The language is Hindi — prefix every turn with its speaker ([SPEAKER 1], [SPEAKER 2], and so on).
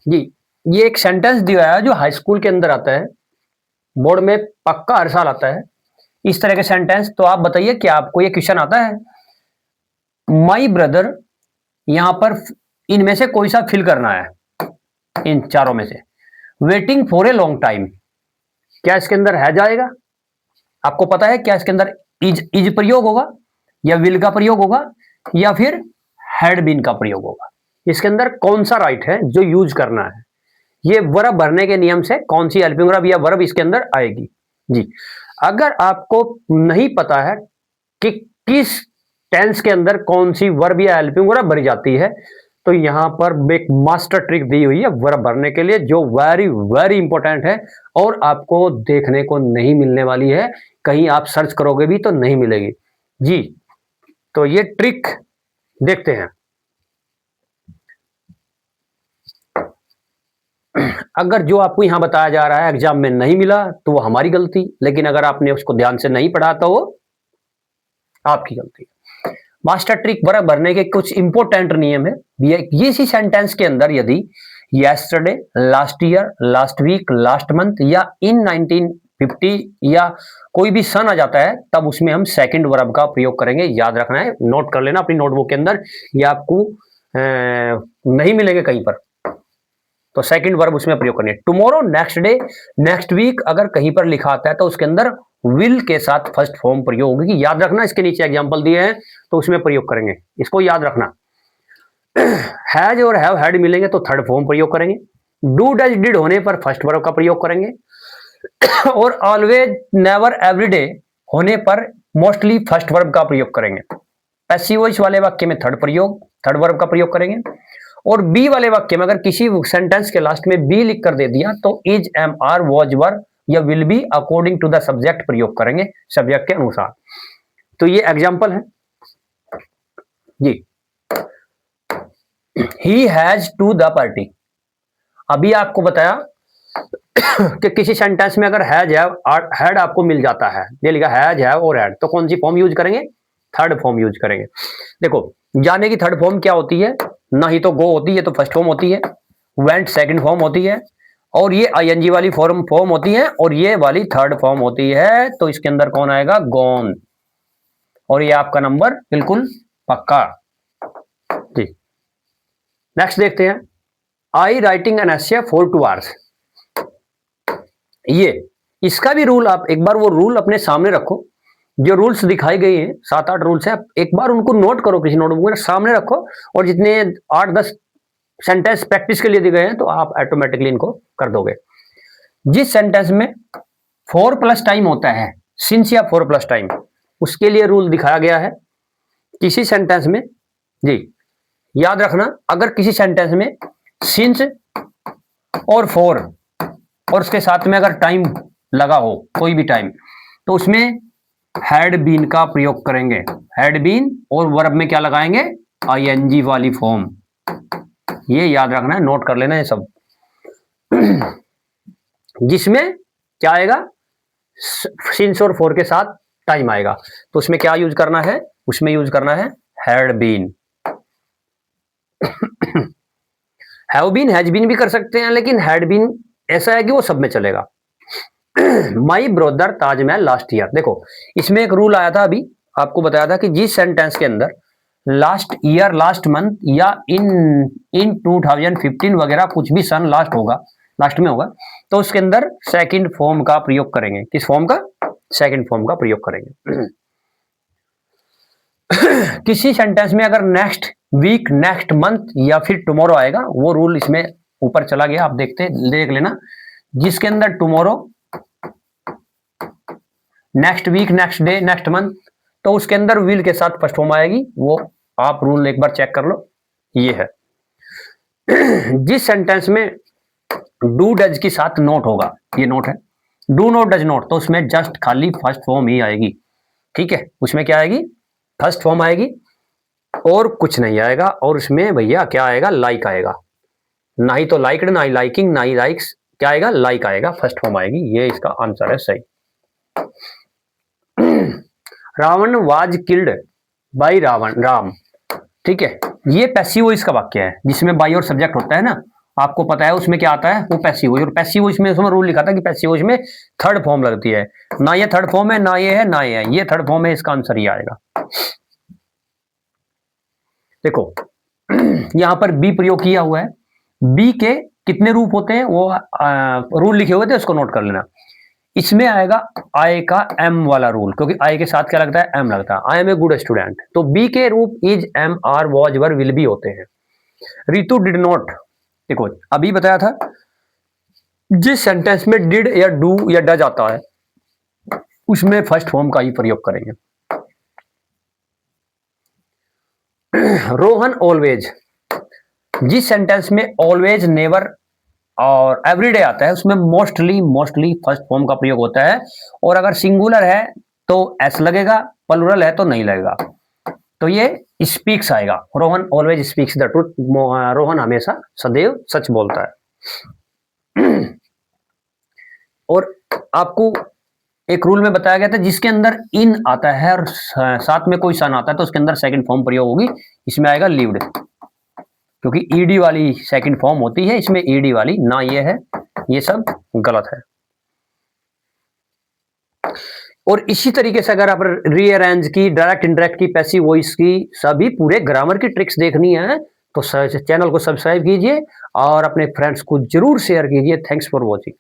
[SPEAKER 1] जी, ये एक सेंटेंस दिया है जो हाई स्कूल के अंदर आता है, बोर्ड में पक्का हर साल आता है इस तरह के सेंटेंस। तो आप बताइए क्या आपको ये क्वेश्चन आता है? माई ब्रदर, यहां पर इनमें से कोई सा फिल करना है, इन चारों में से। Waiting for a long time, क्या इसके अंदर है जाएगा? आपको पता है क्या इसके अंदर इज प्रयोग होगा, या विल का प्रयोग होगा, या फिर हैड बीन का प्रयोग होगा? इसके अंदर कौन सा राइट है जो यूज करना है? ये वर्ब भरने के नियम से कौन सी हेल्पिंग वर्ब या वर्ब इसके अंदर आएगी? जी, अगर आपको नहीं पता है कि किस टेंस के अंदर कौन सी वर्ब या हेल्पिंग वर्ब भरी जाती है, तो यहां पर एक मास्टर ट्रिक दी हुई है वर्ब भरने के लिए, जो वेरी वेरी इंपॉर्टेंट है और आपको देखने को नहीं मिलने वाली है। कहीं आप सर्च करोगे भी तो नहीं मिलेगी। जी, तो ये ट्रिक देखते हैं। अगर जो आपको यहां बताया जा रहा है एग्जाम में नहीं मिला तो वो हमारी गलती, लेकिन अगर आपने उसको ध्यान से नहीं पढ़ा तो वो आपकी गलती। मास्टर ट्रिक वर्ब भरने के कुछ इंपॉर्टेंट नियम है। ये इसी सेंटेंस के अंदर यदि yesterday, last year, last week, last month या इन 1950 या कोई भी सन आ जाता है, तब उसमें हम सेकंड वर्ब का प्रयोग करेंगे। याद रखना है, नोट कर लेना अपनी नोटबुक के अंदर, ये आपको नहीं मिलेंगे कहीं पर। तो सेकंड वर्ब उसमें प्रयोग करनी है। Tomorrow, next day, next week अगर कहीं पर लिखा आता है तो उसके अंदर विल के साथ फर्स्ट फॉर्म प्रयोग होगी। याद रखना, इसके नीचे एग्जांपल दिए हैं तो उसमें प्रयोग करेंगे, इसको याद रखना। हैज और हैव हैड मिलेंगे तो थर्ड फॉर्म प्रयोग करेंगे। डू डज डिड होने पर फर्स्ट वर्ब का प्रयोग करेंगे। और ऑलवेज, नेवर, एवरीडे होने पर मोस्टली फर्स्ट वर्ब का प्रयोग करेंगे। पैसिव वॉइस वाले वाक्य में थर्ड वर्ब का प्रयोग करेंगे। और बी वाले वाक्य में अगर किसी सेंटेंस के लास्ट में बी लिख कर दे दिया तो is, am, are, was, were या will be according to the subject प्रयोग करेंगे, सब्जेक्ट के अनुसार। तो ये एग्जांपल है जी। He has to the party, अभी आपको बताया कि किसी सेंटेंस में अगर हैज है, हैड आपको मिल जाता है, ये लिखा हैज है और हैड, तो कौन सी फॉर्म यूज करेंगे? थर्ड फॉर्म यूज करेंगे। देखो, जाने की थर्ड फॉर्म क्या होती है? ना ही तो गो होती है तो फर्स्ट फॉर्म होती है, वेंट सेकंड फॉर्म होती है, और ये आईएनजी वाली फॉर्म होती है, और ये वाली थर्ड फॉर्म होती है। तो इसके अंदर कौन आएगा? गॉन। और ये आपका नंबर बिल्कुल पक्का जी। नेक्स्ट देखते हैं, आई writing an essay for 2 hours। ये इसका भी रूल, आप एक बार वो रूल अपने सामने रखो, जो रूल्स दिखाई गए हैं 7-8 रूल्स है, एक बार उनको नोट करो, किसी नोटबुक में सामने रखो, और जितने 8-10 सेंटेंस प्रैक्टिस के लिए दिए गए हैं तो आप ऑटोमेटिकली इनको कर दोगे। जिस सेंटेंस में 4+ टाइम होता है, सिंस या 4+ टाइम, उसके लिए रूल दिखाया गया है। किसी सेंटेंस में जी, याद रखना, अगर किसी सेंटेंस में सिंस और 4 और उसके साथ में अगर टाइम लगा हो, कोई भी टाइम, तो उसमें हैड बीन का प्रयोग करेंगे। हैड बीन, और वर्ब में क्या लगाएंगे? आईएनजी वाली फॉर्म। ये याद रखना है, नोट कर लेना ये सब। जिसमें क्या आएगा? सिंस और 4 के साथ टाइम आएगा, तो उसमें क्या यूज करना है? उसमें यूज करना है had been. Have been, has been भी कर सकते हैं, लेकिन हैड बीन ऐसा है कि वो सब में चलेगा। My brother Taj Mahal last year, देखो इसमें एक रूल आया था, अभी आपको बताया था कि जिस सेंटेंस के अंदर लास्ट ईयर, लास्ट मंथ या इन 2015 वगैरह कुछ भी सन लास्ट होगा, लास्ट में होगा, तो उसके अंदर सेकंड फॉर्म का प्रयोग करेंगे। किस फॉर्म का? सेकंड फॉर्म का प्रयोग करेंगे। किसी सेंटेंस में अगर नेक्स्ट वीक, नेक्स्ट मंथ या फिर टुमारो आएगा, वो रूल इसमें ऊपर चला गया, आप देख लेना। जिसके अंदर tomorrow, next week, next day, next month, तो उसके अंदर विल के साथ फर्स्ट फॉर्म आएगी। वो आप रूल एक बार चेक कर लो, ये है। जिस सेंटेंस में डू डज के साथ नोट होगा, ये नोट है, डू नोट, डज नोट, तो उसमें जस्ट खाली फर्स्ट फॉर्म ही आएगी। ठीक है, उसमें क्या आएगी? फर्स्ट फॉर्म आएगी और कुछ नहीं आएगा। और उसमें भैया क्या आएगा? लाइक आएगा। ना ही तो लाइक्ड, ना ही लाइकिंग, ना ही लाइक्स, क्या आएगा? लाइक आएगा, फर्स्ट फॉर्म आएगी। ये इसका आंसर है सही। Ravan was killed by Ram. ठीक है, ये पैसिव वॉइस का वाक्य है जिसमें बाई और सब्जेक्ट होता है ना, आपको पता है उसमें क्या आता है, वो पैसिव वॉइस। और पैसिव वॉइस में उसमें रूल लिखा था कि पैसिव वॉइस में थर्ड फॉर्म लगती है। ना ये थर्ड फॉर्म है, ना ये है, ना ये है, ये थर्ड फॉर्म है, इसका आंसर ये आएगा। देखो यहां पर बी प्रयोग किया हुआ है। बी के कितने रूप होते हैं वो रूल लिखे हुए थे, उसको नोट कर लेना। इसमें आएगा आई का एम वाला रूल, क्योंकि आई के साथ क्या लगता है, एम लगता है। I am a good student, तो बी के रूप is, am, are, was, were, will be होते हैं। रितु डिड नॉट, देखो अभी बताया था जिस सेंटेंस में डिड या डू या डज आता है उसमें फर्स्ट फॉर्म का ही प्रयोग करेंगे। रोहन ऑलवेज, जिस सेंटेंस में ऑलवेज, नेवर और एवरीडे आता है उसमें मोस्टली फर्स्ट फॉर्म का प्रयोग होता है। और अगर सिंगुलर है तो एस लगेगा, प्लुरल है तो नहीं लगेगा। तो ये स्पीक्स आएगा। Rohan always speaks the truth, Rohan हमेशा सदैव सच बोलता है। और आपको एक रूल में बताया गया था जिसके अंदर इन आता है और साथ में कोई सन आता है तो उसके अंदर सेकंड फॉर्म प्रयोग होगी। इसमें आएगा लिव्ड, क्योंकि ईडी वाली सेकंड फॉर्म होती है, इसमें ईडी वाली ना ये है, ये सब गलत है। और इसी तरीके से अगर आप रीअरेंज की, डायरेक्ट इंडायरेक्ट की, पैसिव वॉइस की, सभी पूरे ग्रामर की ट्रिक्स देखनी है तो चैनल को सब्सक्राइब कीजिए और अपने फ्रेंड्स को जरूर शेयर कीजिए। Thanks for watching.